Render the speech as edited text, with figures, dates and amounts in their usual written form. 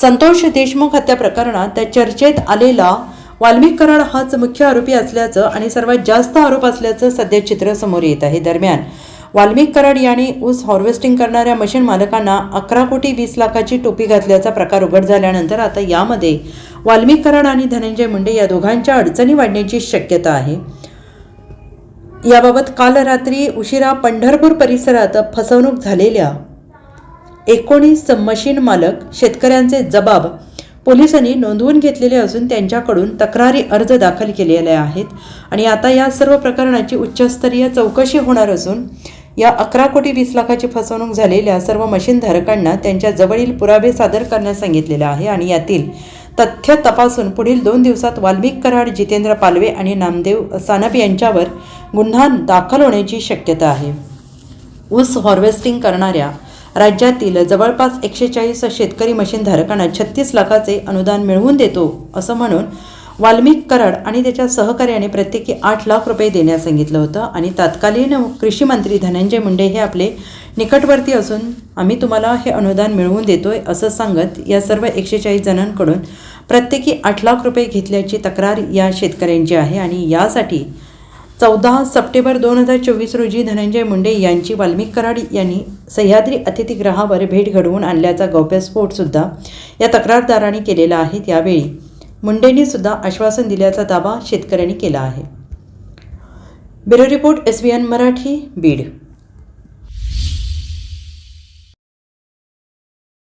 संतोष देशमुख हत्या प्रकरणात चर्चेत आलेला वाल्मिक कराड हाच मुख्य आरोपी असल्याचं आणि सर्वात जास्त आरोप असल्याचं सध्या चित्र समोर येत आहे। दरम्यान वाल्मिक कराड यांनी ऊस हार्वेस्टिंग करणाऱ्या मशीन मालकांना 11 कोटी 20 लाखाची टोपी घातल्याचा प्रकार उघड झाल्यानंतर आता यामध्ये वाल्मिक कराड आणि धनंजय मुंडे या दोघांच्या अडचणी वाढण्याची शक्यता आहे। याबाबत काल रात्री उशिरा पंढरपूर परिसरात फसवणूक झालेल्या 19 मशीन मालक शेतकऱ्यांचे जबाब पोलिसांनी नोंदवून घेतलेले असून त्यांच्याकडून तक्रारी अर्ज दाखल केलेले आहेत आणि आता या सर्व प्रकरणाची उच्चस्तरीय चौकशी होणार असून या 11 कोटी 20 लाखाची फसवणूक झालेल्या सर्व मशीनधारकांना त्यांच्या जवळील पुरावे सादर करण्यास सांगितलेले आहे आणि यातील तथ्य तपासून पुढील 2 दिवसात वाल्मिक कराड, जितेंद्र पालवे आणि नामदेव सानप यांच्यावर गुन्हा दाखल होण्याची शक्यता आहे। ऊस हार्वेस्टिंग करणाऱ्या राज्यातील जवळपास 140 शेतकरी मशीनधारकांना 36 लाखाचे अनुदान मिळवून देतो असं म्हणून वाल्मिक कराड आणि त्याच्या सहकार्याने प्रत्येकी 8 लाख रुपये देण्यास सांगितलं होतं आणि तत्कालीन कृषी मंत्री धनंजय मुंडे हे आपले निकटवर्ती असून आम्ही तुम्हाला हे अनुदान मिळवून देतोय असं सांगत या सर्व 140 जणांकडून प्रत्येकी 8 लाख रुपये घेतल्याची तक्रार या शेतकऱ्यांची आहे आणि यासाठी 14 सप्टेंबर 2024 रोजी धनंजय मुंडे यांची वाल्मिक कराड यांनी सह्याद्री अतिथीगृहावर भेट घडवून आणल्याचा गौप्यस्फोटसुद्धा या तक्रारदारांनी केलेला आहे। त्यावेळी मुंडेंनी सुद्धा आश्वासन दिल्याचा दावा शेतकऱ्यांनी केला आहे। Bureau report SBN Marathi, Beed.